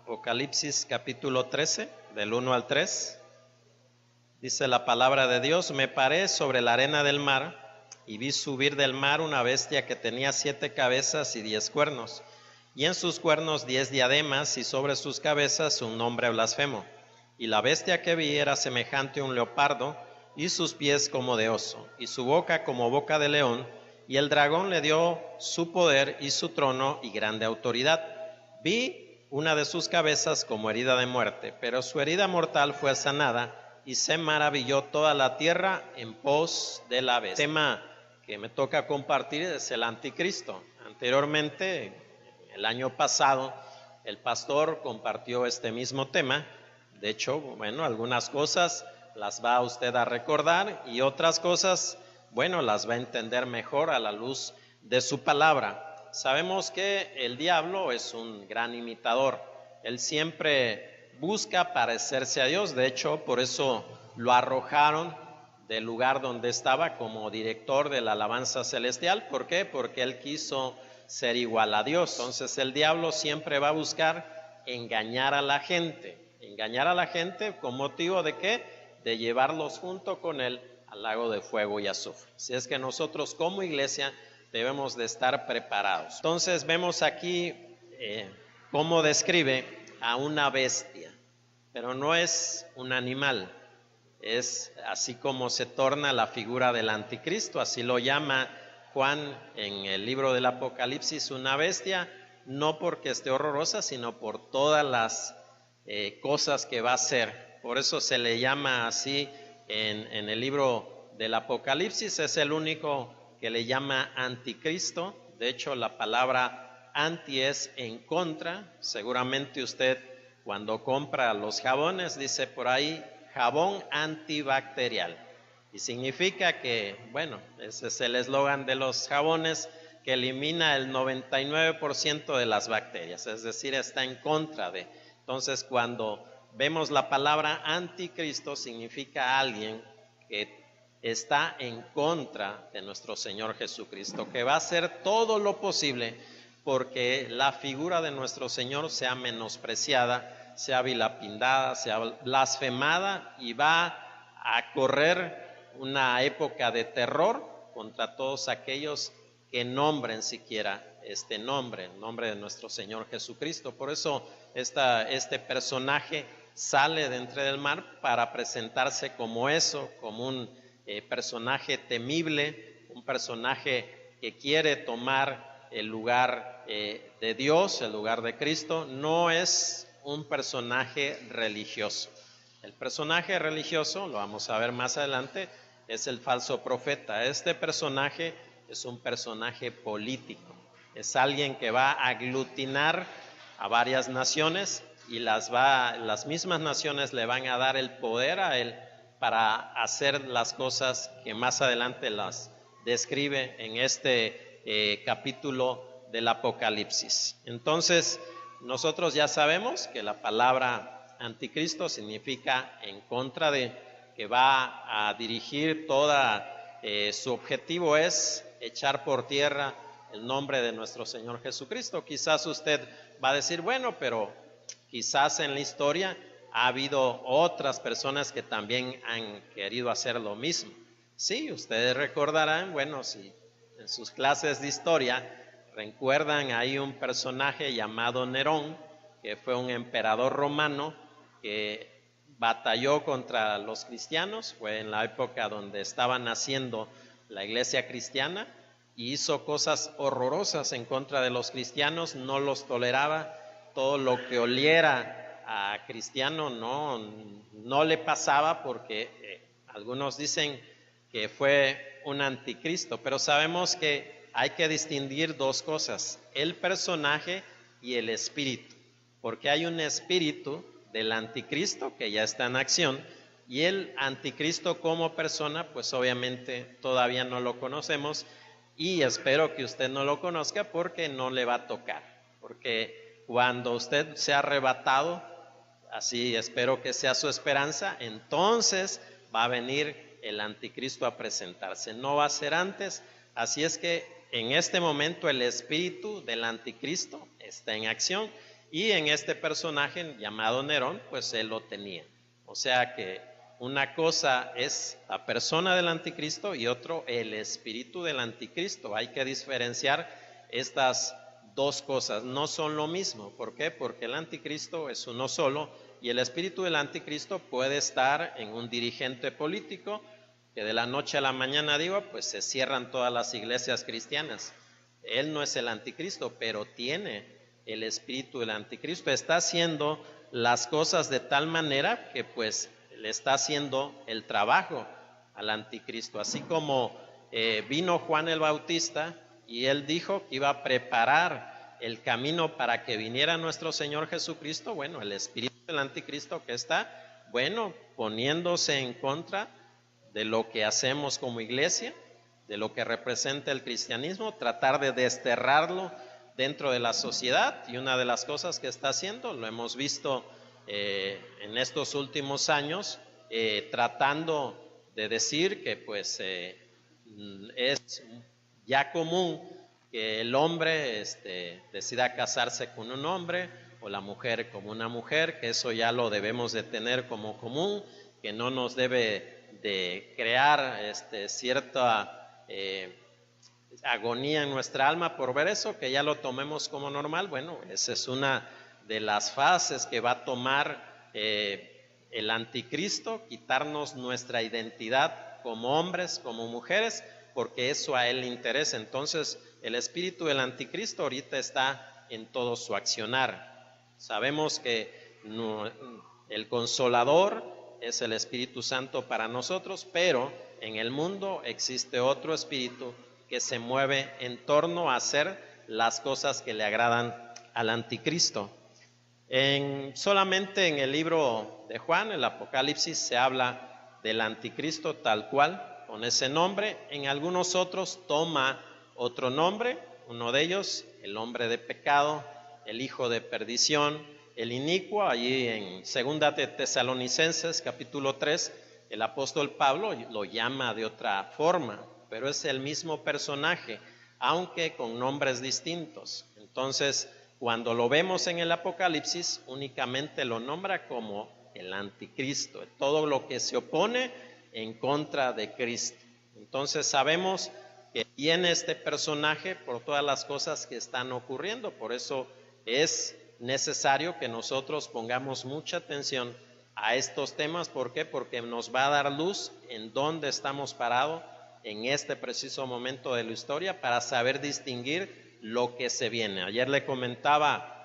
Apocalipsis capítulo 13, del 1 al 3. Dice la palabra de Dios: me paré sobre la arena del mar y vi subir del mar una bestia que tenía 7 cabezas y 10 cuernos, y en sus cuernos 10 diademas, y sobre sus cabezas un nombre blasfemo. Y la bestia que vi era semejante a un leopardo, y sus pies como de oso, y su boca como boca de león, y el dragón le dio su poder y su trono y grande autoridad. Vi una de sus cabezas como herida de muerte, pero su herida mortal fue sanada, y se maravilló toda la tierra en pos de la bestia. El tema que me toca compartir es el anticristo. Anteriormente, el año pasado, el pastor compartió este mismo tema. De hecho, bueno, algunas cosas las va usted a recordar y otras cosas, bueno, las va a entender mejor a la luz de su palabra. Sabemos que el diablo es un gran imitador. Él siempre busca parecerse a Dios. De hecho, por eso lo arrojaron del lugar donde estaba como director de la alabanza celestial. ¿Por qué? Porque él quiso ser igual a Dios. Entonces el diablo siempre va a buscar engañar a la gente. Engañar a la gente con motivo de ¿qué? De llevarlos junto con él al lago de fuego y azufre. Así es que nosotros como iglesia debemos de estar preparados. Entonces vemos aquí cómo describe a una bestia, pero no es un animal, es así como se torna la figura del anticristo. Así lo llama Juan en el libro del Apocalipsis, una bestia, no porque esté horrorosa, sino por todas las cosas que va a hacer. Por eso se le llama así en el libro del Apocalipsis. Es el único que le llama anticristo. De hecho, la palabra anti es en contra. Seguramente usted cuando compra los jabones dice por ahí jabón antibacterial, y significa que, bueno, ese es el eslogan de los jabones, que elimina el 99% de las bacterias, es decir, está en contra de. Entonces, cuando vemos la palabra anticristo, significa alguien que está en contra de nuestro Señor Jesucristo, que va a hacer todo lo posible porque la figura de nuestro Señor sea menospreciada, sea vilapindada, sea blasfemada, y va a correr una época de terror contra todos aquellos que nombren siquiera este nombre, el nombre de nuestro Señor Jesucristo. Por eso este personaje sale de entre del mar para presentarse como eso, como un personaje temible, un personaje que quiere tomar el lugar de Dios, el lugar de Cristo. No es un personaje religioso. El personaje religioso, lo vamos a ver más adelante, es el falso profeta. Este personaje es un personaje político, es alguien que va a aglutinar a varias naciones y las mismas naciones le van a dar el poder a él para hacer las cosas que más adelante las describe en este capítulo del Apocalipsis. Entonces, nosotros ya sabemos que la palabra anticristo significa en contra de, que va a dirigir su objetivo es echar por tierra el nombre de nuestro Señor Jesucristo. Quizás usted va a decir, bueno, pero quizás en la historia ha habido otras personas que también han querido hacer lo mismo. Sí, ustedes recordarán, bueno, si en sus clases de historia recuerdan, hay un personaje llamado Nerón, que fue un emperador romano que batalló contra los cristianos. Fue en la época donde estaba naciendo la iglesia cristiana y hizo cosas horrorosas en contra de los cristianos, no los toleraba. Todo lo que oliera a cristiano no le pasaba, porque algunos dicen que fue un anticristo, pero sabemos que hay que distinguir dos cosas: el personaje y el espíritu, porque hay un espíritu del anticristo que ya está en acción, y el anticristo como persona, pues obviamente todavía no lo conocemos, y espero que usted no lo conozca porque no le va a tocar, porque cuando usted sea arrebatado, así espero que sea su esperanza, entonces va a venir el anticristo a presentarse, no va a ser antes. Así es que en este momento el espíritu del anticristo está en acción Y en este personaje llamado Nerón, pues él lo tenía. O sea que una cosa es la persona del anticristo y otro el espíritu del anticristo. Hay que diferenciar estas dos cosas, no son lo mismo. ¿Por qué? Porque el anticristo es uno solo y el espíritu del anticristo puede estar en un dirigente político que de la noche a la mañana, digo, pues se cierran todas las iglesias cristianas. Él no es el anticristo, pero tiene el espíritu del anticristo. Está haciendo las cosas de tal manera que pues le está haciendo el trabajo al anticristo. Así como vino Juan el Bautista y él dijo que iba a preparar el camino para que viniera nuestro Señor Jesucristo. Bueno, el espíritu del anticristo que está, bueno, poniéndose en contra de lo que hacemos como iglesia, de lo que representa el cristianismo, tratar de desterrarlo dentro de la sociedad. Y una de las cosas que está haciendo, lo hemos visto en estos últimos años, tratando de decir que pues es ya común que el hombre decida casarse con un hombre o la mujer con una mujer, que eso ya lo debemos de tener como común, que no nos debe de crear cierta agonía en nuestra alma por ver eso, que ya lo tomemos como normal. Bueno, esa es una de las fases que va a tomar el anticristo, quitarnos nuestra identidad como hombres, como mujeres, porque eso a él le interesa. Entonces, el espíritu del anticristo ahorita está en todo su accionar. Sabemos que el consolador es el Espíritu Santo para nosotros, pero en el mundo existe otro espíritu que se mueve en torno a hacer las cosas que le agradan al anticristo. Solamente en el libro de Juan, el Apocalipsis, se habla del anticristo tal cual, con ese nombre. En algunos otros toma otro nombre, uno de ellos, el hombre de pecado, el hijo de perdición, el inicuo. Allí en Segunda de Tesalonicenses, capítulo 3, el apóstol Pablo lo llama de otra forma, pero es el mismo personaje, aunque con nombres distintos. Entonces, cuando lo vemos en el Apocalipsis, únicamente lo nombra como el anticristo, todo lo que se opone en contra de Cristo. Entonces sabemos que tiene este personaje por todas las cosas que están ocurriendo. Por eso es necesario que nosotros pongamos mucha atención a estos temas. ¿Por qué? Porque nos va a dar luz en dónde estamos parados en este preciso momento de la historia para saber distinguir lo que se viene. Ayer le comentaba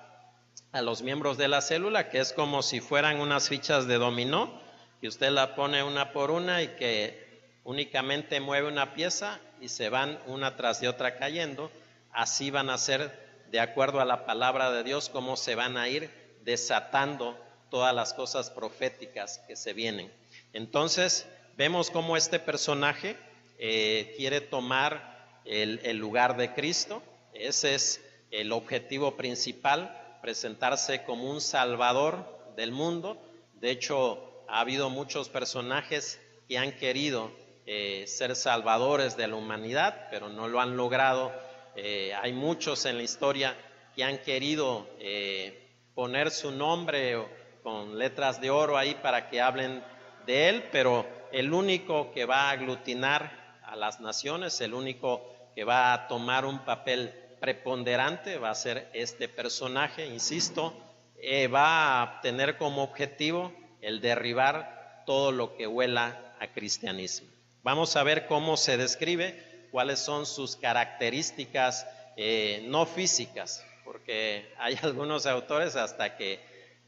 a los miembros de la célula que es como si fueran unas fichas de dominó, que usted la pone una por una y que únicamente mueve una pieza y se van una tras de otra cayendo. Así van a ser, de acuerdo a la palabra de Dios, cómo se van a ir desatando todas las cosas proféticas que se vienen. Entonces vemos cómo este personaje quiere tomar el lugar de Cristo. Ese es el objetivo principal, presentarse como un salvador del mundo. De hecho, ha habido muchos personajes que han querido ser salvadores de la humanidad, pero no lo han logrado. Hay muchos en la historia que han querido poner su nombre con letras de oro ahí para que hablen de él, pero el único que va a aglutinar a las naciones, el único que va a tomar un papel preponderante va a ser este personaje, insisto, va a tener como objetivo el derribar todo lo que huela a cristianismo. Vamos a ver cómo se describe, cuáles son sus características no físicas, porque hay algunos autores hasta que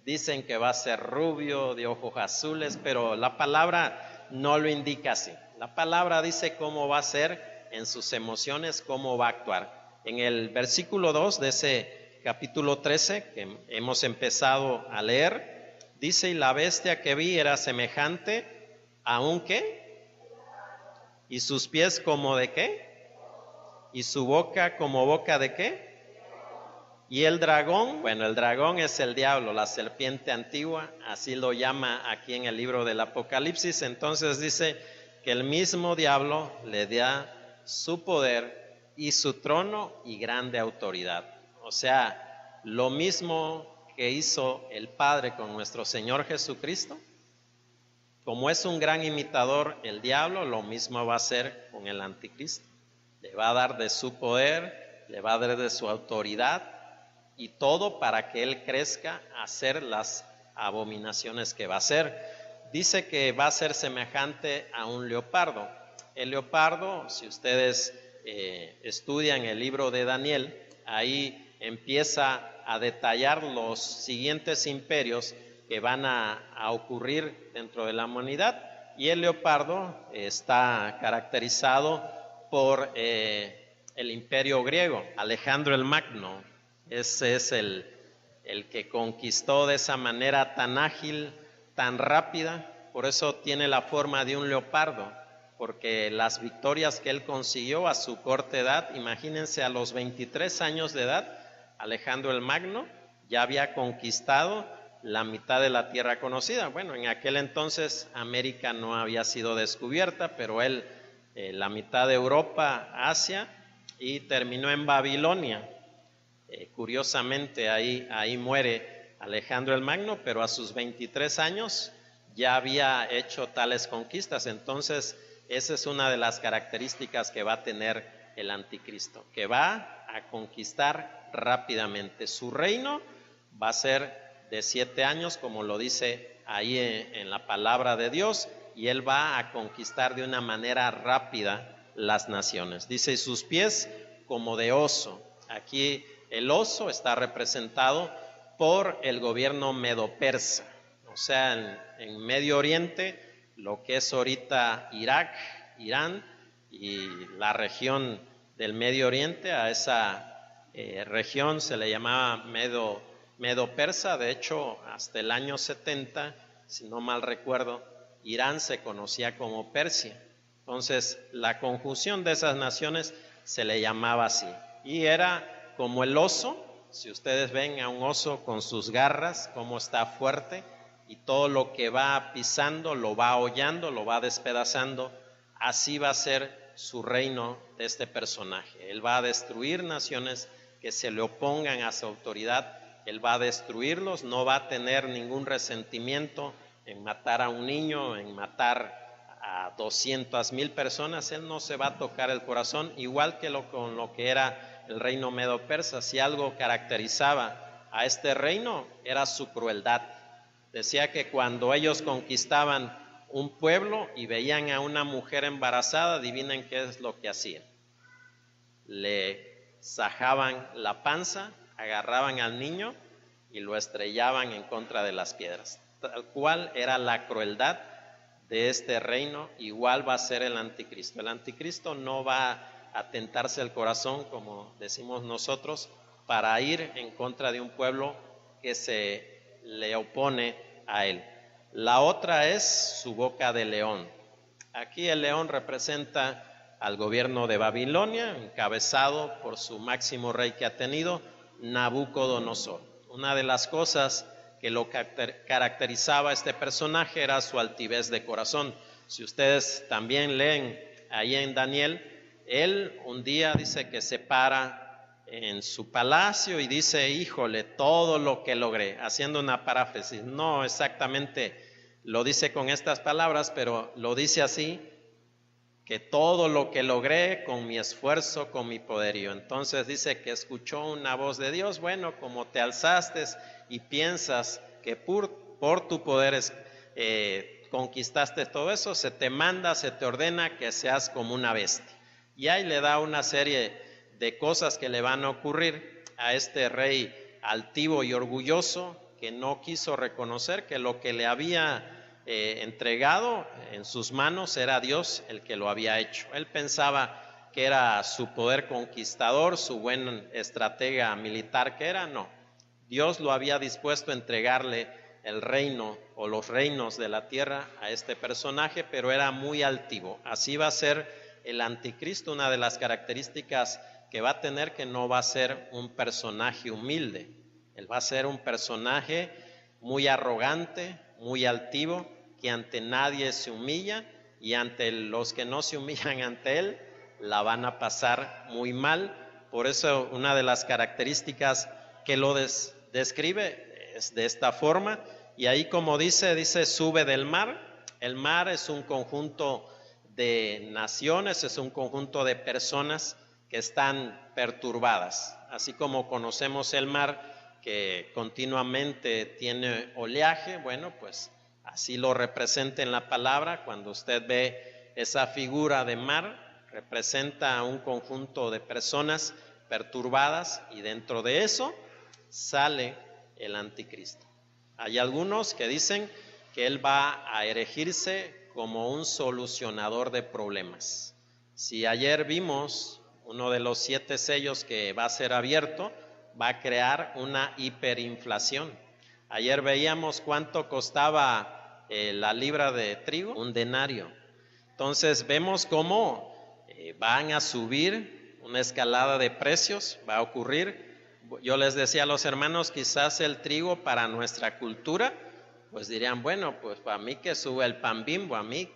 dicen que va a ser rubio, de ojos azules, pero la palabra no lo indica así. La palabra dice cómo va a ser en sus emociones, cómo va a actuar. En el versículo 2 de ese capítulo 13 que hemos empezado a leer, dice: y la bestia que vi era semejante a un ¿qué? Y sus pies como de ¿qué? Y su boca como boca de ¿qué? Y el dragón, bueno, el dragón es el diablo, la serpiente antigua, así lo llama aquí en el libro del Apocalipsis. Entonces dice que el mismo diablo le da su poder y su trono y grande autoridad. O sea, lo mismo que hizo el Padre con nuestro Señor Jesucristo. Como es un gran imitador el diablo, lo mismo va a hacer con el anticristo. Le va a dar de su poder, le va a dar de su autoridad y todo para que él crezca a hacer las abominaciones que va a hacer. Dice que va a ser semejante a un leopardo. El leopardo, si ustedes estudian el libro de Daniel, ahí empieza a detallar los siguientes imperios que van a ocurrir dentro de la humanidad, y el leopardo está caracterizado por el imperio griego. Alejandro el Magno, ese es el que conquistó de esa manera tan ágil, tan rápida, por eso tiene la forma de un leopardo, porque las victorias que él consiguió a su corta edad, imagínense, a los 23 años de edad, Alejandro el Magno ya había conquistado la mitad de la tierra conocida. Bueno, en aquel entonces América no había sido descubierta, pero él la mitad de Europa, Asia, y terminó en Babilonia. Curiosamente ahí muere Alejandro el Magno, pero a sus 23 años ya había hecho tales conquistas. Entonces esa es una de las características que va a tener el anticristo, que va a conquistar rápidamente. Su reino va a ser de 7 años, como lo dice ahí en la palabra de Dios, y él va a conquistar de una manera rápida las naciones. Dice, y sus pies como de oso. Aquí el oso está representado por el gobierno medo-persa, o sea, en Medio Oriente, lo que es ahorita Irak, Irán y la región del Medio Oriente. A esa región se le llamaba Medo-Persa. De hecho, hasta el año 70, si no mal recuerdo, Irán se conocía como Persia. Entonces, la conjunción de esas naciones se le llamaba así. Y era como el oso. Si ustedes ven a un oso con sus garras, cómo está fuerte, y todo lo que va pisando lo va hollando, lo va despedazando, así va a ser su reino de este personaje. Él va a destruir naciones que se le opongan a su autoridad. Él va a destruirlos, no va a tener ningún resentimiento en matar a un niño, en matar a 200,000 personas. Él no se va a tocar el corazón, igual que con lo que era el reino medo-persa. Si algo caracterizaba a este reino era su crueldad. Decía que cuando ellos conquistaban un pueblo y veían a una mujer embarazada, adivinen qué es lo que hacían. Le sajaban la panza, agarraban al niño y lo estrellaban en contra de las piedras. Tal cual era la crueldad de este reino, igual va a ser el anticristo. El anticristo no va a tentarse el corazón, como decimos nosotros, para ir en contra de un pueblo que se le opone a él. La otra es su boca de león. Aquí el león representa al gobierno de Babilonia, encabezado por su máximo rey que ha tenido, Nabucodonosor. Una de las cosas que lo caracterizaba a este personaje era su altivez de corazón. Si ustedes también leen ahí en Daniel, él un día dice que se para en su palacio y dice, híjole, todo lo que logré, haciendo una paráfrasis. No exactamente lo dice con estas palabras, pero lo dice así, que todo lo que logré con mi esfuerzo, con mi poderío. Entonces dice que escuchó una voz de Dios. Bueno, como te alzaste y piensas que por tu poder conquistaste todo eso, se te manda, se te ordena que seas como una bestia. Y ahí le da una serie de cosas que le van a ocurrir a este rey altivo y orgulloso, que no quiso reconocer que lo que le había entregado en sus manos era Dios el que lo había hecho. Él pensaba que era su poder conquistador, su buen estratega militar que era. No, Dios lo había dispuesto a entregarle el reino o los reinos de la tierra a este personaje, pero era muy altivo. Así va a ser el anticristo. Una de las características que va a tener, que no va a ser un personaje humilde. Él va a ser un personaje muy arrogante, muy altivo, que ante nadie se humilla, y ante los que no se humillan ante él la van a pasar muy mal. Por eso una de las características que lo describe es de esta forma. Y ahí como dice, sube del mar. El mar es un conjunto de naciones, es un conjunto de personas que están perturbadas. Así como conocemos el mar, que continuamente tiene oleaje, bueno, pues así lo representa en la palabra. Cuando usted ve esa figura de mar, representa a un conjunto de personas perturbadas, y dentro de eso sale el anticristo. Hay algunos que dicen que él va a erigirse como un solucionador de problemas. Si ayer vimos uno de los 7 sellos que va a ser abierto, va a crear una hiperinflación. Ayer veíamos cuánto costaba la libra de trigo, un denario. Entonces vemos cómo van a subir, una escalada de precios va a ocurrir. Yo les decía a los hermanos, quizás el trigo para nuestra cultura, pues dirían, bueno, pues para mí que sube el pan Bimbo, a mí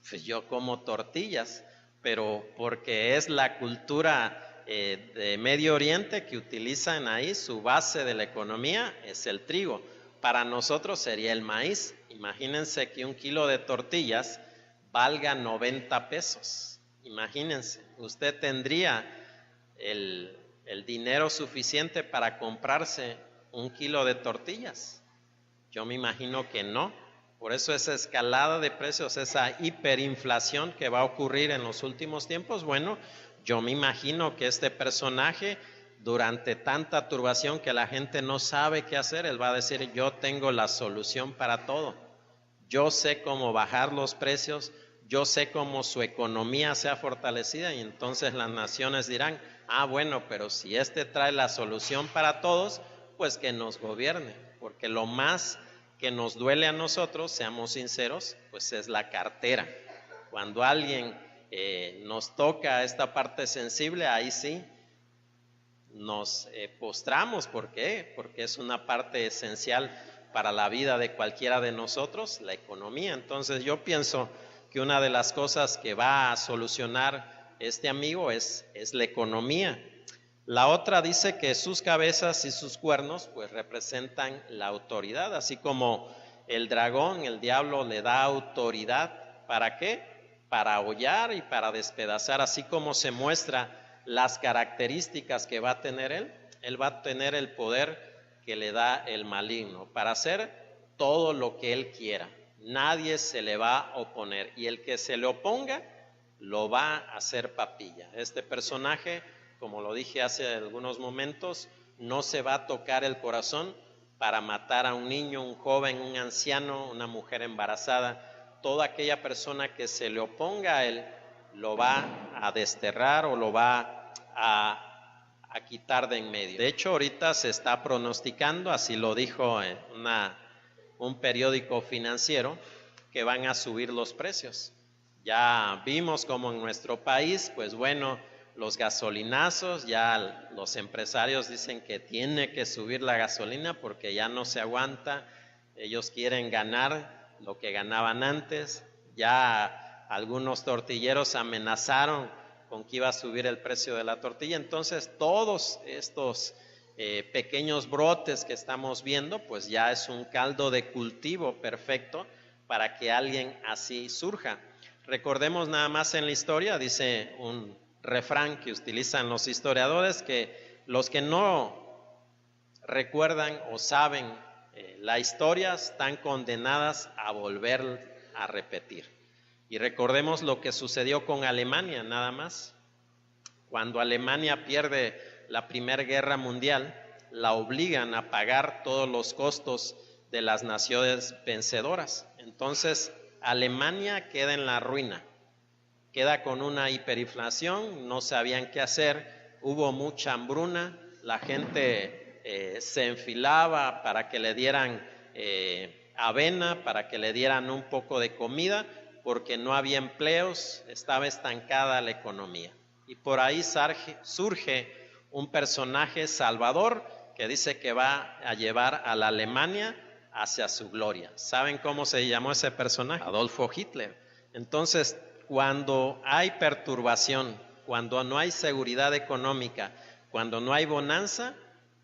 pues yo como tortillas, pero porque es la cultura de Medio Oriente que utilizan ahí, su base de la economía es el trigo. Para nosotros sería el maíz. Imagínense que 1 kilo de tortillas valga 90 pesos. Imagínense, usted tendría el dinero suficiente para comprarse 1 kilo de tortillas. Yo me imagino que no. Por eso esa escalada de precios, esa hiperinflación que va a ocurrir en los últimos tiempos, bueno, yo me imagino que este personaje, durante tanta turbación que la gente no sabe qué hacer, él va a decir, yo tengo la solución para todo. Yo sé cómo bajar los precios, yo sé cómo su economía sea fortalecida, y entonces las naciones dirán, bueno, pero si este trae la solución para todos, pues que nos gobierne, porque lo más que nos duele a nosotros, seamos sinceros, pues es la cartera. Cuando alguien nos toca esta parte sensible, ahí sí nos postramos. ¿Por qué? Porque es una parte esencial para la vida de cualquiera de nosotros, la economía. Entonces yo pienso que una de las cosas que va a solucionar este amigo es la economía. La otra dice que sus cabezas y sus cuernos pues representan la autoridad, así como el dragón, el diablo le da autoridad. ¿Para qué? Para hollar y para despedazar, así como se muestra las características que va a tener él va a tener el poder que le da el maligno para hacer todo lo que él quiera. Nadie se le va a oponer, y el que se le oponga lo va a hacer papilla. Este personaje, como lo dije hace algunos momentos, no se va a tocar el corazón para matar a un niño, un joven, un anciano, una mujer embarazada. Toda aquella persona que se le oponga a él lo va a desterrar o lo va a quitar de en medio. De hecho, ahorita se está pronosticando, así lo dijo un periódico financiero, que van a subir los precios. Ya vimos como en nuestro país, pues bueno, los gasolinazos, ya los empresarios dicen que tiene que subir la gasolina porque ya no se aguanta. Ellos quieren ganar lo que ganaban antes. Ya algunos tortilleros amenazaron con que iba a subir el precio de la tortilla. Entonces todos estos pequeños brotes que estamos viendo, pues ya es un caldo de cultivo perfecto para que alguien así surja. Recordemos nada más en la historia, dice un refrán que utilizan los historiadores, que los que no recuerdan o saben la historia están condenadas a volver a repetir. Y recordemos lo que sucedió con Alemania nada más. Cuando Alemania pierde la Primera Guerra Mundial, la obligan a pagar todos los costos de las naciones vencedoras. Entonces Alemania queda en la ruina, queda con una hiperinflación, no sabían qué hacer, hubo mucha hambruna, la gente se enfilaba para que le dieran avena, para que le dieran un poco de comida, porque no había empleos, estaba estancada la economía. Y por ahí surge un personaje salvador que dice que va a llevar a la Alemania hacia su gloria. ¿Saben cómo se llamó ese personaje? Adolfo Hitler. Entonces, cuando hay perturbación, cuando no hay seguridad económica, cuando no hay bonanza,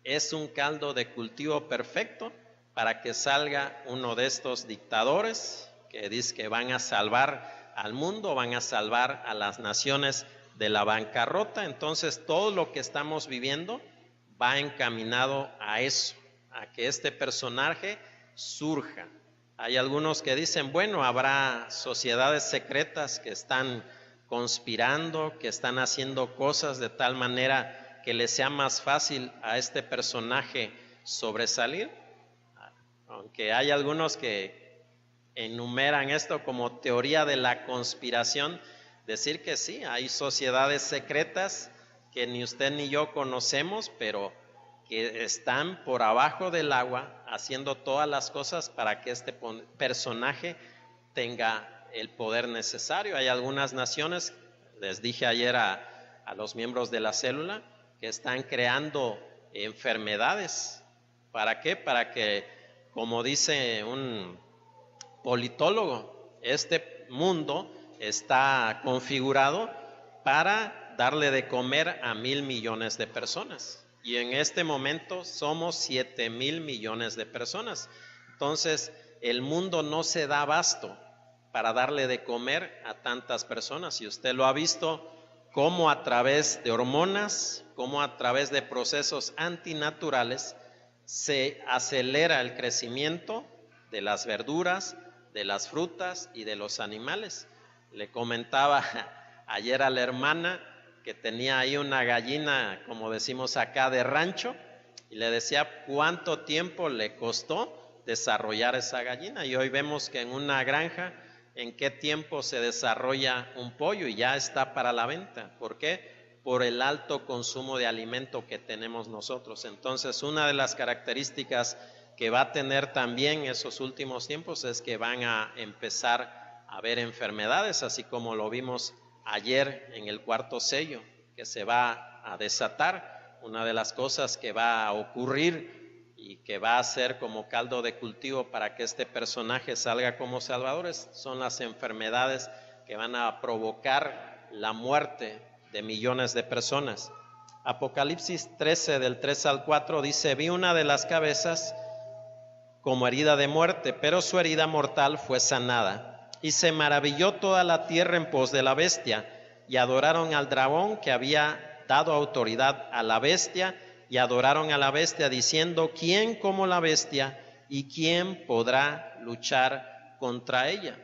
es un caldo de cultivo perfecto para que salga uno de estos dictadores que dice que van a salvar al mundo, van a salvar a las naciones de la bancarrota. Entonces todo lo que estamos viviendo va encaminado a eso, a que este personaje surja. Hay algunos que dicen, bueno, habrá sociedades secretas que están conspirando, que están haciendo cosas de tal manera que le sea más fácil a este personaje sobresalir. Aunque hay algunos que enumeran esto como teoría de la conspiración, decir que sí, hay sociedades secretas que ni usted ni yo conocemos, pero que están por abajo del agua haciendo todas las cosas para que este personaje tenga el poder necesario. Hay algunas naciones, les dije ayer a los miembros de la célula, que están creando enfermedades. ¿Para qué? Para que, como dice un politólogo, este mundo está configurado para darle de comer a 1,000 millones de personas. Y en este momento somos 7,000 millones de personas. Entonces, el mundo no se da abasto para darle de comer a tantas personas. Y usted lo ha visto cómo a través de hormonas, cómo a través de procesos antinaturales se acelera el crecimiento de las verduras, de las frutas y de los animales. Le comentaba ayer a la hermana que tenía ahí una gallina, como decimos acá, de rancho, y le decía cuánto tiempo le costó desarrollar esa gallina. Y hoy vemos que en una granja, en qué tiempo se desarrolla un pollo y ya está para la venta. ¿Por qué? Por el alto consumo de alimento que tenemos nosotros. Entonces, una de las características que va a tener también esos últimos tiempos es que van a empezar a haber enfermedades, así como lo vimos ayer en el cuarto sello, que se va a desatar. Una de las cosas que va a ocurrir y que va a ser como caldo de cultivo para que este personaje salga como salvador son las enfermedades que van a provocar la muerte de millones de personas. Apocalipsis 13 del 3 al 4 dice: vi una de las cabezas como herida de muerte, pero su herida mortal fue sanada. Y se maravilló toda la tierra en pos de la bestia, y adoraron al dragón que había dado autoridad a la bestia, y adoraron a la bestia diciendo: ¿quién como la bestia? ¿Y quién podrá luchar contra ella?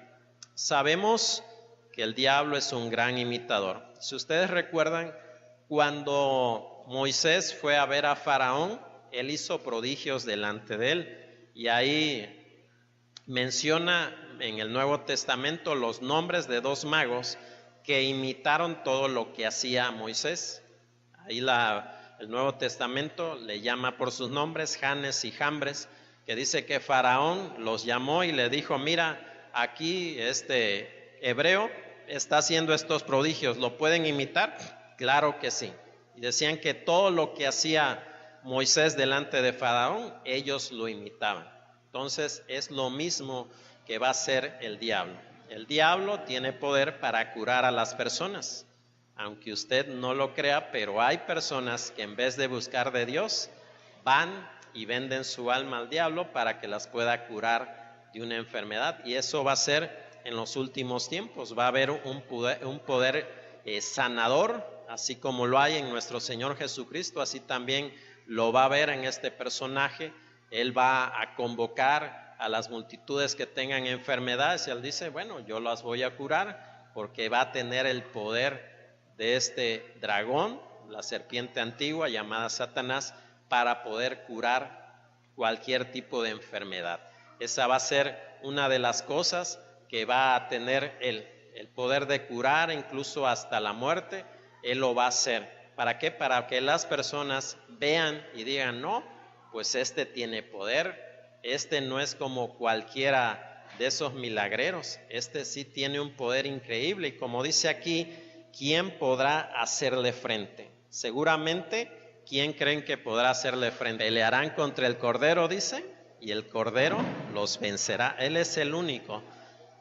Sabemos que el diablo es un gran imitador. Si ustedes recuerdan, cuando Moisés fue a ver a Faraón, él hizo prodigios delante de él, y ahí menciona en el Nuevo Testamento los nombres de 2 magos que imitaron todo lo que hacía Moisés. Ahí el Nuevo Testamento le llama por sus nombres, Janes y Jambres, que dice que Faraón los llamó y le dijo: mira, aquí este hebreo está haciendo estos prodigios, ¿lo pueden imitar? Claro que sí. Y decían que todo lo que hacía Moisés delante de Faraón, ellos lo imitaban. Entonces es lo mismo que va a hacer el diablo. El diablo tiene poder para curar a las personas, aunque usted no lo crea, pero hay personas que en vez de buscar de Dios, van y venden su alma al diablo para que las pueda curar de una enfermedad. Y eso va a ser en los últimos tiempos. Va a haber un poder sanador, así como lo hay en nuestro Señor Jesucristo, así también lo va a haber en este personaje. Él va a convocar a las multitudes que tengan enfermedades y él dice: bueno, yo las voy a curar, porque va a tener el poder de este dragón, la serpiente antigua llamada Satanás, para poder curar cualquier tipo de enfermedad. Esa va a ser una de las cosas que va a tener el poder de curar, incluso hasta la muerte. Él lo va a hacer. ¿Para qué? Para que las personas vean y digan: no, pues este tiene poder, este no es como cualquiera de esos milagreros, este sí tiene un poder increíble. Y como dice aquí, ¿quién podrá hacerle frente? Seguramente, ¿quién creen que podrá hacerle frente? Pelearán contra el Cordero, dice, y el Cordero los vencerá. Él es el único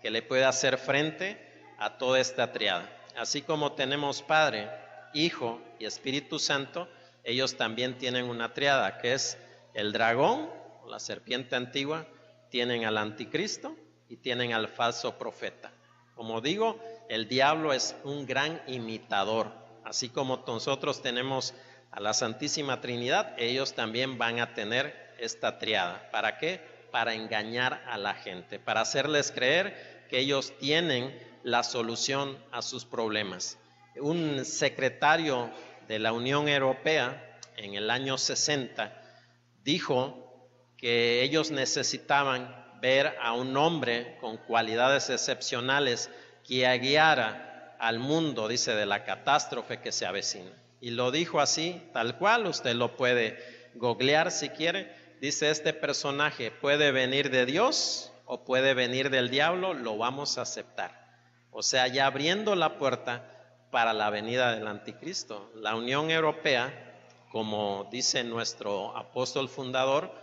que le puede hacer frente a toda esta triada. Así como tenemos Padre, Hijo y Espíritu Santo, ellos también tienen una triada, que es el dragón, la serpiente antigua, tienen al anticristo y tienen al falso profeta. Como digo, el diablo es un gran imitador. Así como nosotros tenemos a la Santísima Trinidad, ellos también van a tener esta triada. ¿Para qué? Para engañar a la gente, para hacerles creer que ellos tienen la solución a sus problemas. Un secretario de la Unión Europea en el año 60 dijo que ellos necesitaban ver a un hombre con cualidades excepcionales que guiara al mundo, dice, de la catástrofe que se avecina. Y lo dijo así, tal cual, usted lo puede googlear si quiere. Dice, este personaje puede venir de Dios o puede venir del diablo, lo vamos a aceptar. O sea, ya abriendo la puerta para la venida del anticristo. La Unión Europea, como dice nuestro apóstol fundador,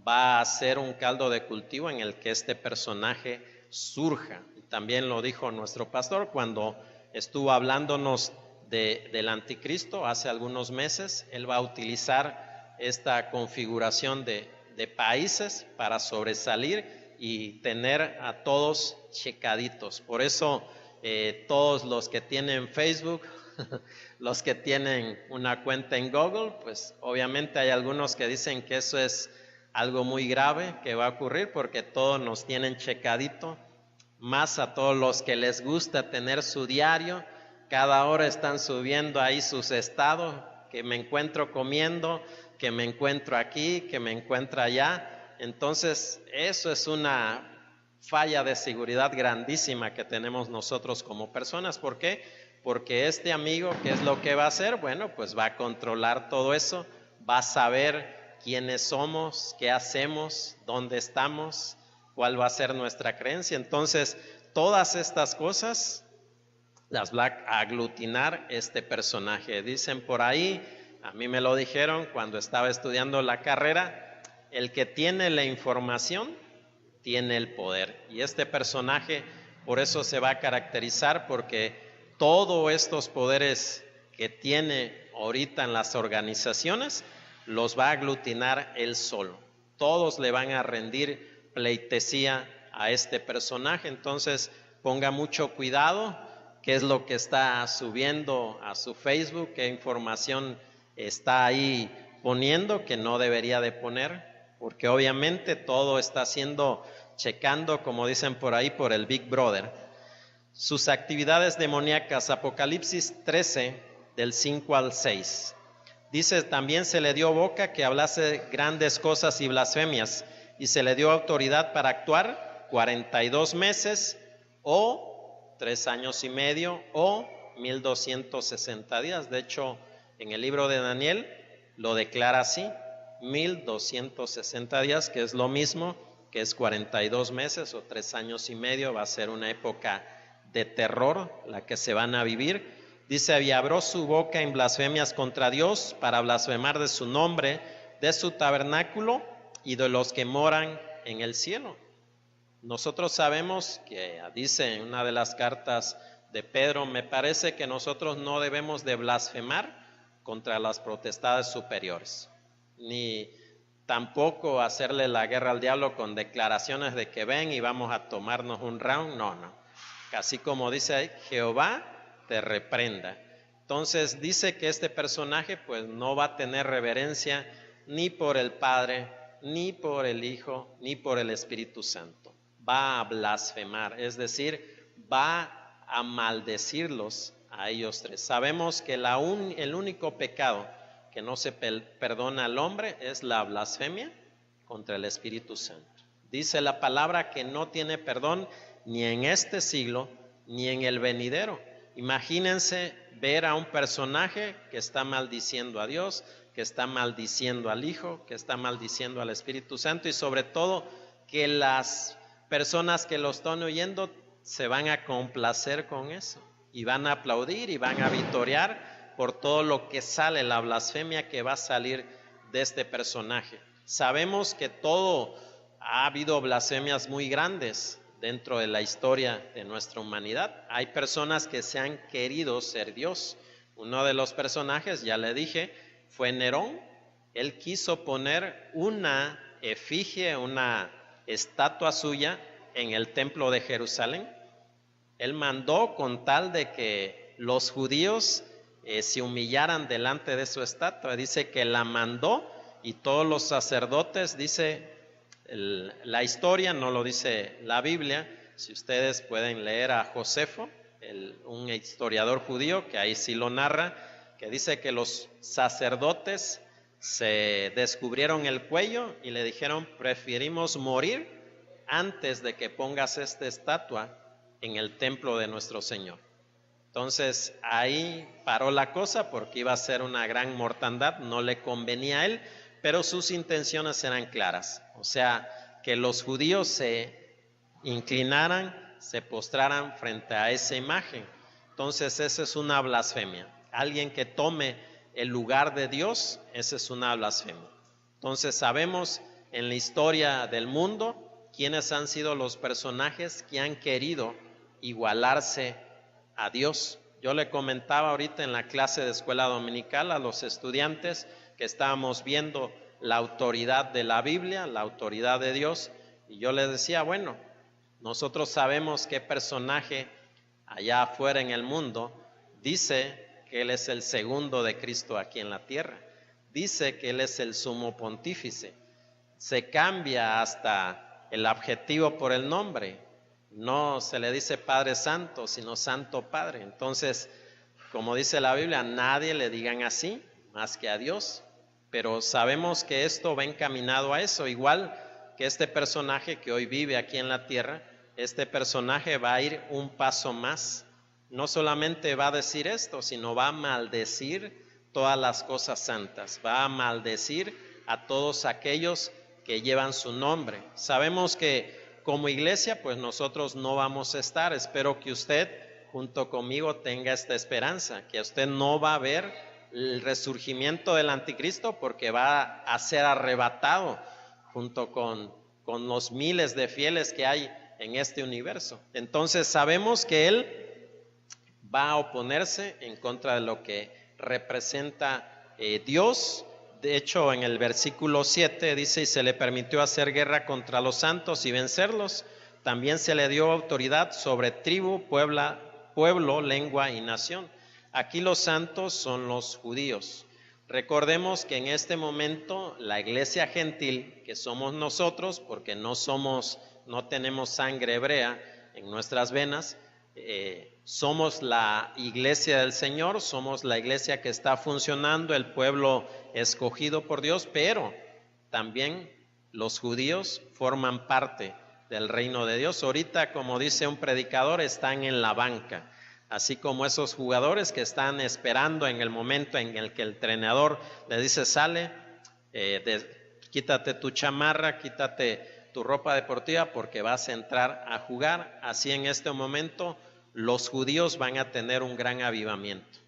va a ser un caldo de cultivo en el que este personaje surja. Y también lo dijo nuestro pastor cuando estuvo hablándonos del anticristo hace algunos meses. Él va a utilizar esta configuración de países para sobresalir y tener a todos checaditos. Por eso todos los que tienen Facebook, los que tienen una cuenta en Google, pues obviamente hay algunos que dicen que eso es algo muy grave que va a ocurrir porque todos nos tienen checadito, más a todos los que les gusta tener su diario, cada hora están subiendo ahí sus estados, que me encuentro comiendo, que me encuentro aquí, que me encuentro allá. Entonces eso es una falla de seguridad grandísima que tenemos nosotros como personas. ¿Por qué? Porque este amigo, ¿qué es lo que va a hacer? Bueno, pues va a controlar todo eso, va a saber quiénes somos, qué hacemos, dónde estamos, cuál va a ser nuestra creencia. Entonces, todas estas cosas las va a aglutinar este personaje. Dicen por ahí, a mí me lo dijeron cuando estaba estudiando la carrera, el que tiene la información tiene el poder. Y este personaje por eso se va a caracterizar, porque todos estos poderes que tiene ahorita en las organizaciones los va a aglutinar él solo. Todos le van a rendir pleitesía a este personaje. Entonces ponga mucho cuidado qué es lo que está subiendo a su Facebook, qué información está ahí poniendo que no debería de poner, porque obviamente todo está siendo checando, como dicen por ahí, por el Big Brother. Sus actividades demoníacas, Apocalipsis 13, del 5 al 6. Dice, también se le dio boca que hablase grandes cosas y blasfemias, y se le dio autoridad para actuar 42 meses o 3 años y medio o 1260 días. De hecho, en el libro de Daniel lo declara así, 1260 días, que es lo mismo que es 42 meses o 3 años y medio. Va a ser una época de terror la que se van a vivir. Dice, y abrió su boca en blasfemias contra Dios para blasfemar de su nombre, de su tabernáculo y de los que moran en el cielo. Nosotros sabemos que dice en una de las cartas de Pedro, me parece que nosotros no debemos de blasfemar contra las potestades superiores, ni tampoco hacerle la guerra al diablo con declaraciones de que ven y vamos a tomarnos un round. No. Así como dice ahí, Jehová te reprenda. Entonces dice que este personaje pues no va a tener reverencia ni por el Padre, ni por el Hijo, ni por el Espíritu Santo. Va a blasfemar, es decir, va a maldecirlos a ellos tres. Sabemos que el único pecado que no se perdona al hombre es la blasfemia contra el Espíritu Santo. Dice la palabra que no tiene perdón ni en este siglo ni en el venidero. Imagínense ver a un personaje que está maldiciendo a Dios, que está maldiciendo al Hijo, que está maldiciendo al Espíritu Santo, y sobre todo que las personas que lo están oyendo se van a complacer con eso y van a aplaudir y van a vitorear por todo lo que sale, la blasfemia que va a salir de este personaje. Sabemos que ha habido blasfemias muy grandes dentro de la historia de nuestra humanidad. Hay personas que se han querido ser Dios. Uno de los personajes, ya le dije, fue Nerón. Él quiso poner una efigie, una estatua suya en el templo de Jerusalén. Él mandó con tal de que los judíos se humillaran delante de su estatua. Dice que la mandó y todos los sacerdotes, dice la historia, no lo dice la Biblia. Si ustedes pueden leer a Josefo, un historiador judío, que ahí sí lo narra, que dice que los sacerdotes se descubrieron el cuello y le dijeron: preferimos morir antes de que pongas esta estatua en el templo de nuestro Señor. Entonces ahí paró la cosa, porque iba a ser una gran mortandad, no le convenía a él, pero sus intenciones eran claras, o sea, que los judíos se inclinaran, se postraran frente a esa imagen. Entonces esa es una blasfemia. Alguien que tome el lugar de Dios, esa es una blasfemia. Entonces sabemos en la historia del mundo quiénes han sido los personajes que han querido igualarse a Dios. Yo le comentaba ahorita en la clase de escuela dominical a los estudiantes que estábamos viendo la autoridad de la Biblia, la autoridad de Dios, y yo les decía, bueno, nosotros sabemos qué personaje allá afuera en el mundo dice que Él es el segundo de Cristo aquí en la tierra, dice que Él es el sumo pontífice, se cambia hasta el adjetivo por el nombre, no se le dice Padre Santo, sino Santo Padre. Entonces, como dice la Biblia, a nadie le digan así, más que a Dios, pero sabemos que esto va encaminado a eso, igual que este personaje que hoy vive aquí en la tierra. Este personaje va a ir un paso más, no solamente va a decir esto, sino va a maldecir todas las cosas santas, va a maldecir a todos aquellos que llevan su nombre. Sabemos que como iglesia, pues nosotros no vamos a estar. Espero que usted junto conmigo tenga esta esperanza, que usted no va a ver el resurgimiento del anticristo, porque va a ser arrebatado junto con los miles de fieles que hay en este universo. Entonces sabemos que Él va a oponerse en contra de lo que representa Dios. De hecho, en el versículo 7 dice: y se le permitió hacer guerra contra los santos y vencerlos. También se le dio autoridad sobre tribu, pueblo, lengua y nación. Aquí los santos son los judíos. Recordemos que en este momento la iglesia gentil, que somos nosotros, porque no tenemos sangre hebrea en nuestras venas, somos la iglesia del Señor, somos la iglesia que está funcionando, el pueblo escogido por Dios, pero también los judíos forman parte del reino de Dios. Ahorita, como dice un predicador, están en la banca, así como esos jugadores que están esperando en el momento en el que el entrenador le dice: sale, quítate tu chamarra, quítate tu ropa deportiva, porque vas a entrar a jugar. Así en este momento los judíos van a tener un gran avivamiento.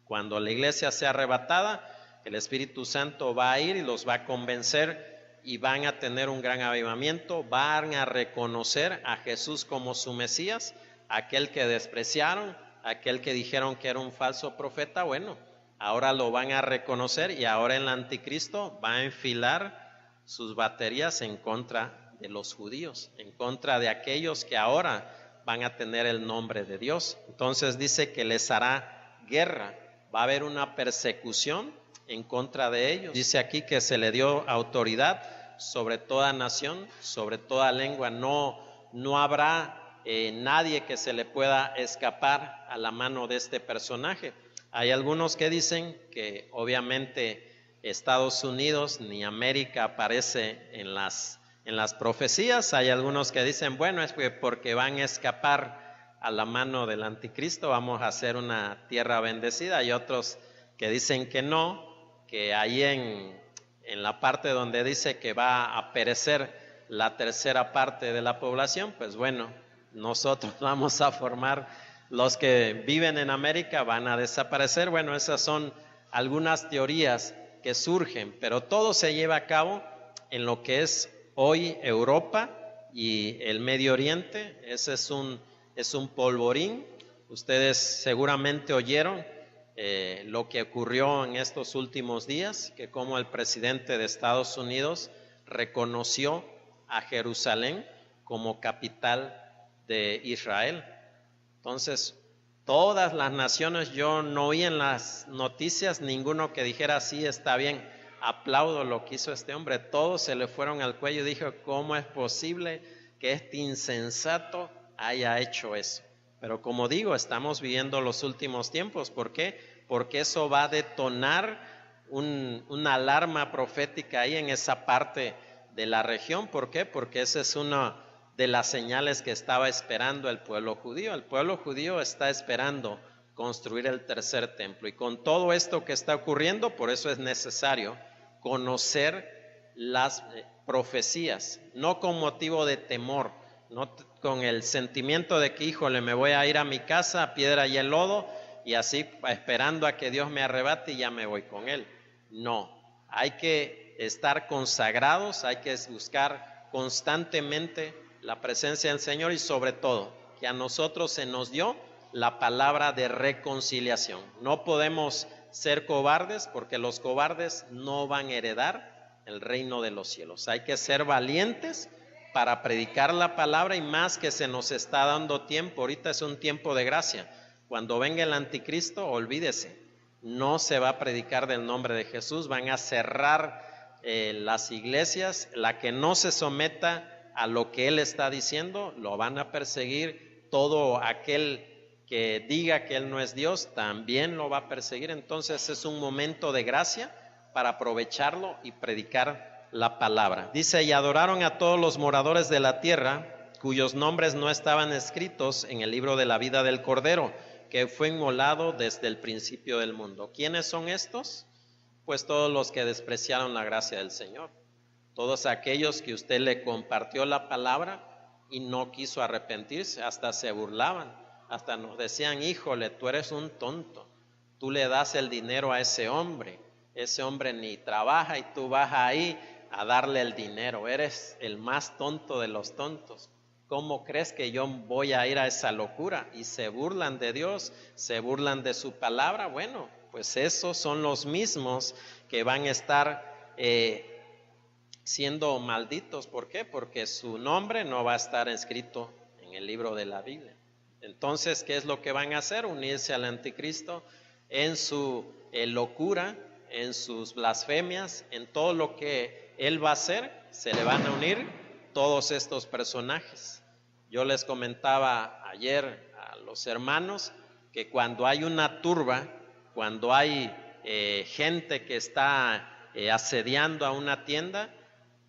Cuando la iglesia sea arrebatada, el Espíritu Santo va a ir y los va a convencer y van a tener un gran avivamiento, van a reconocer a Jesús como su Mesías, aquel que despreciaron, aquel que dijeron que era un falso profeta. Bueno, ahora lo van a reconocer, y ahora el anticristo va a enfilar sus baterías en contra de los judíos, en contra de aquellos que ahora van a tener el nombre de Dios. Entonces dice que les hará guerra, va a haber una persecución en contra de ellos. Dice aquí que se le dio autoridad sobre toda nación, sobre toda lengua. No habrá nadie que se le pueda escapar a la mano de este personaje. Hay algunos que dicen que obviamente Estados Unidos ni América aparece en las profecías. Hay algunos que dicen, bueno, es porque van a escapar a la mano del anticristo, vamos a hacer una tierra bendecida. Hay otros que dicen que no, que ahí en la parte donde dice que va a perecer la tercera parte de la población, pues bueno, nosotros vamos a formar, los que viven en América van a desaparecer. Bueno, esas son algunas teorías que surgen, pero todo se lleva a cabo en lo que es hoy Europa y el Medio Oriente. Ese es un polvorín. Ustedes seguramente oyeron lo que ocurrió en estos últimos días, que como el presidente de Estados Unidos reconoció a Jerusalén como capital de Israel. Entonces, todas las naciones, yo no oí en las noticias ninguno que dijera, sí, está bien, aplaudo lo que hizo este hombre. Todos se le fueron al cuello y dijo, ¿cómo es posible que este insensato haya hecho eso? Pero como digo, estamos viviendo los últimos tiempos. ¿Por qué? Porque eso va a detonar una alarma profética ahí en esa parte de la región. ¿Por qué? Porque esa es una de las señales que estaba esperando el pueblo judío. El pueblo judío está esperando construir el tercer templo. Y con todo esto que está ocurriendo, por eso es necesario conocer las profecías, no con motivo de temor, no con el sentimiento de que, híjole, me voy a ir a mi casa a piedra y el lodo, y así esperando a que Dios me arrebate y ya me voy con Él. No, hay que estar consagrados, hay que buscar constantemente la presencia del Señor y sobre todo que a nosotros se nos dio la palabra de reconciliación. No podemos ser cobardes porque los cobardes no van a heredar el reino de los cielos. Hay que ser valientes para predicar la palabra y más que se nos está dando tiempo. Ahorita es un tiempo de gracia. Cuando venga el anticristo, olvídese, no se va a predicar del nombre de Jesús, van a cerrar las iglesias. La que no se someta a lo que él está diciendo, lo van a perseguir. Todo aquel que diga que él no es Dios, también lo va a perseguir. Entonces es un momento de gracia para aprovecharlo y predicar la palabra. Dice, y adoraron a todos los moradores de la tierra, cuyos nombres no estaban escritos en el libro de la vida del Cordero, que fue inmolado desde el principio del mundo. ¿Quiénes son estos? Pues todos los que despreciaron la gracia del Señor. Todos aquellos que usted le compartió la palabra y no quiso arrepentirse, hasta se burlaban, hasta nos decían, híjole, tú eres un tonto, tú le das el dinero a ese hombre ni trabaja y tú vas ahí a darle el dinero, eres el más tonto de los tontos. ¿Cómo crees que yo voy a ir a esa locura? Y se burlan de Dios, se burlan de su palabra. Bueno, pues esos son los mismos que van a estar siendo malditos. ¿Por qué? Porque su nombre no va a estar escrito en el libro de la Biblia. Entonces, ¿qué es lo que van a hacer? Unirse al anticristo en su locura, en sus blasfemias, en todo lo que él va a hacer, se le van a unir todos estos personajes. Yo les comentaba ayer a los hermanos que cuando hay una turba, cuando hay gente que está asediando a una tienda,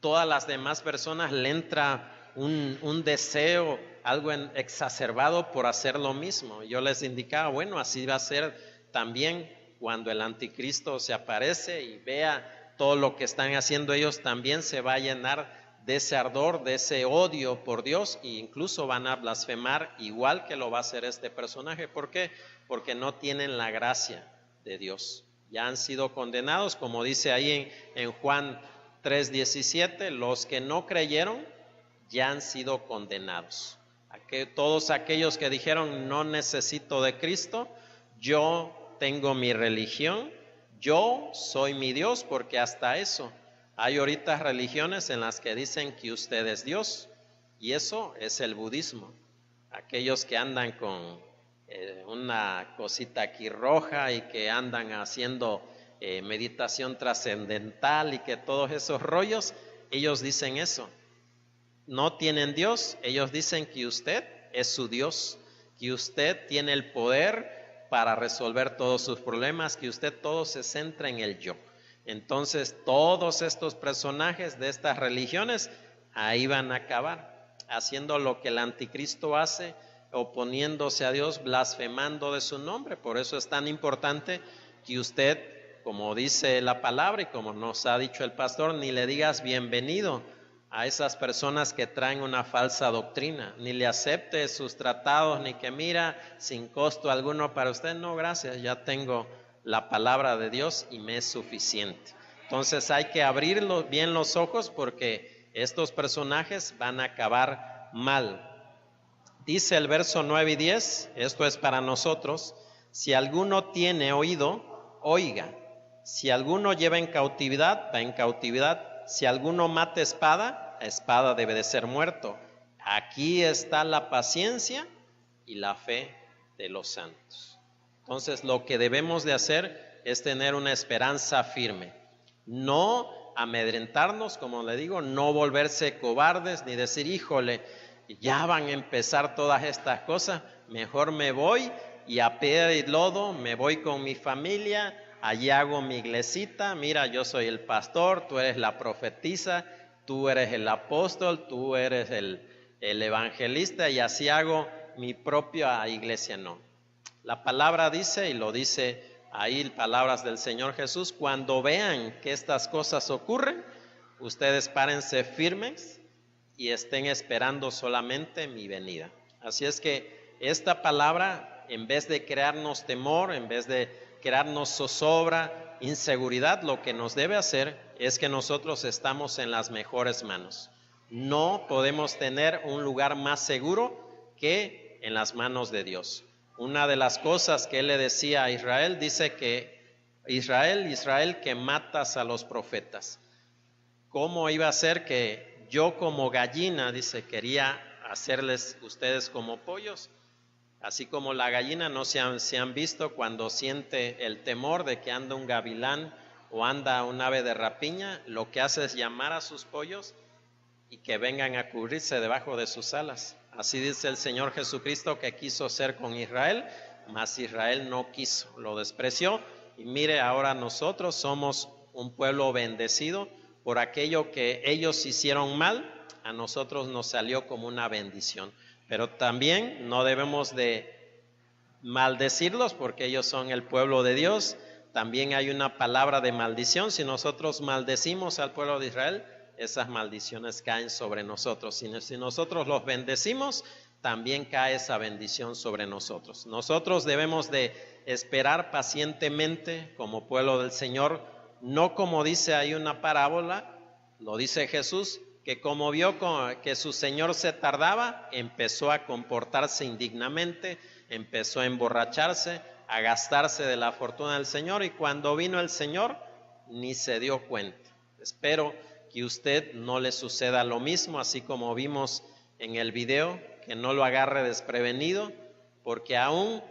todas las demás personas le entra un deseo, algo exacerbado por hacer lo mismo. Yo les indicaba, bueno, así va a ser también cuando el anticristo se aparece y vea todo lo que están haciendo ellos, también se va a llenar de ese ardor, de ese odio por Dios, e incluso van a blasfemar igual que lo va a hacer este personaje. ¿Por qué? Porque no tienen la gracia de Dios. Ya han sido condenados, como dice ahí en Juan 3:17, los que no creyeron ya han sido condenados. Todos aquellos que dijeron no necesito de Cristo, yo tengo mi religión, yo soy mi Dios, porque hasta eso hay ahorita religiones en las que dicen que usted es Dios, y eso es el budismo. Aquellos que andan con una cosita aquí roja y que andan haciendo meditación trascendental y que todos esos rollos, ellos dicen eso. No tienen Dios, ellos dicen que usted es su Dios, que usted tiene el poder para resolver todos sus problemas, que usted todo se centra en el yo. Entonces todos estos personajes de estas religiones ahí van a acabar haciendo lo que el anticristo hace, oponiéndose a Dios, blasfemando de su nombre. Por eso es tan importante que usted, como dice la palabra y como nos ha dicho el pastor, ni le digas bienvenido a esas personas que traen una falsa doctrina, ni le acepte sus tratados, ni que mira sin costo alguno para usted. No, gracias, ya tengo la palabra de Dios y me es suficiente. Entonces hay que abrir bien los ojos porque estos personajes van a acabar mal. Dice el verso 9 y 10, esto es para nosotros: si alguno tiene oído, oiga. Si alguno lleva en cautividad, va en cautividad. si alguno mata espada, a espada debe de ser muerto. Aquí está la paciencia y la fe de los santos. Entonces, lo que debemos de hacer es tener una esperanza firme. No amedrentarnos, como le digo, no volverse cobardes, ni decir, híjole, ya van a empezar todas estas cosas, mejor me voy y a piedra y lodo me voy con mi familia, allí hago mi iglesita, mira, yo soy el pastor, tú eres la profetisa, tú eres el apóstol, tú eres el evangelista y así hago mi propia iglesia. No. La palabra dice, y lo dice ahí palabras del Señor Jesús, cuando vean que estas cosas ocurren, ustedes párense firmes y estén esperando solamente mi venida. Así es que esta palabra, en vez de crearnos temor, en vez de crearnos zozobra, inseguridad, lo que nos debe hacer es que nosotros estamos en las mejores manos. No podemos tener un lugar más seguro que en las manos de Dios. Una de las cosas que él le decía a Israel, dice que Israel, que matas a los profetas. ¿Cómo iba a ser que yo como gallina, dice, quería hacerles ustedes como pollos? Así como la gallina, no se han visto cuando siente el temor de que anda un gavilán o anda un ave de rapiña, lo que hace es llamar a sus pollos y que vengan a cubrirse debajo de sus alas. Así dice el Señor Jesucristo que quiso ser con Israel, mas Israel no quiso, lo despreció. Y mire, ahora nosotros somos un pueblo bendecido por aquello que ellos hicieron mal, a nosotros nos salió como una bendición. Pero también no debemos de maldecirlos porque ellos son el pueblo de Dios. También hay una palabra de maldición. Si nosotros maldecimos al pueblo de Israel, esas maldiciones caen sobre nosotros. Si nosotros los bendecimos, también cae esa bendición sobre nosotros. Nosotros debemos de esperar pacientemente como pueblo del Señor, no como dice ahí una parábola, lo dice Jesús, que como vio que su Señor se tardaba, empezó a comportarse indignamente, empezó a emborracharse, a gastarse de la fortuna del Señor, y cuando vino el Señor, ni se dio cuenta. Espero que usted no le suceda lo mismo, así como vimos en el video, que no lo agarre desprevenido, porque aún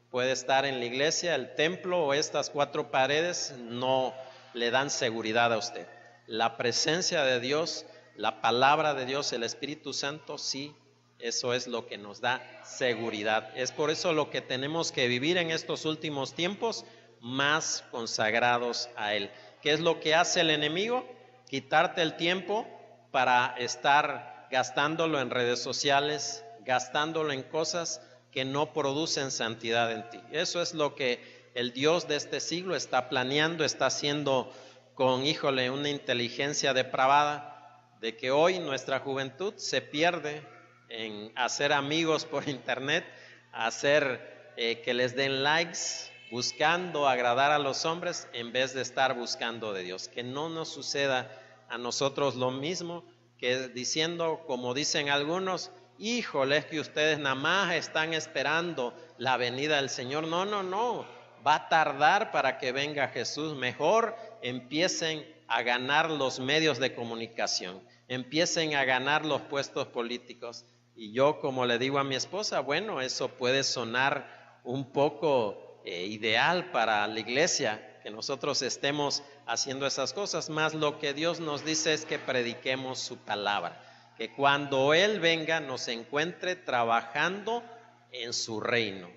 puede estar en la iglesia, el templo o estas cuatro paredes no le dan seguridad a usted. La presencia de Dios, la palabra de Dios, el Espíritu Santo, sí, eso es lo que nos da seguridad. Es por eso lo que tenemos que vivir en estos últimos tiempos, más consagrados a Él. ¿Qué es lo que hace el enemigo? Quitarte el tiempo para estar gastándolo en redes sociales, gastándolo en cosas que no producen santidad en ti. Eso es lo que el Dios de este siglo está planeando, está haciendo con, una inteligencia depravada, de que hoy nuestra juventud se pierde en hacer amigos por internet, hacer que les den likes, buscando agradar a los hombres en vez de estar buscando de Dios. Que no nos suceda a nosotros lo mismo, que diciendo, como dicen algunos, híjole, es que ustedes nada más están esperando la venida del Señor. No, va a tardar para que venga Jesús. Mejor empiecen a ganar los medios de comunicación, empiecen a ganar los puestos políticos. Y yo, como le digo a mi esposa, bueno, eso puede sonar un poco ideal para la iglesia, que nosotros estemos haciendo esas cosas, más lo que Dios nos dice es que prediquemos su palabra, que cuando Él venga nos encuentre trabajando en su reino.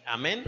Amén.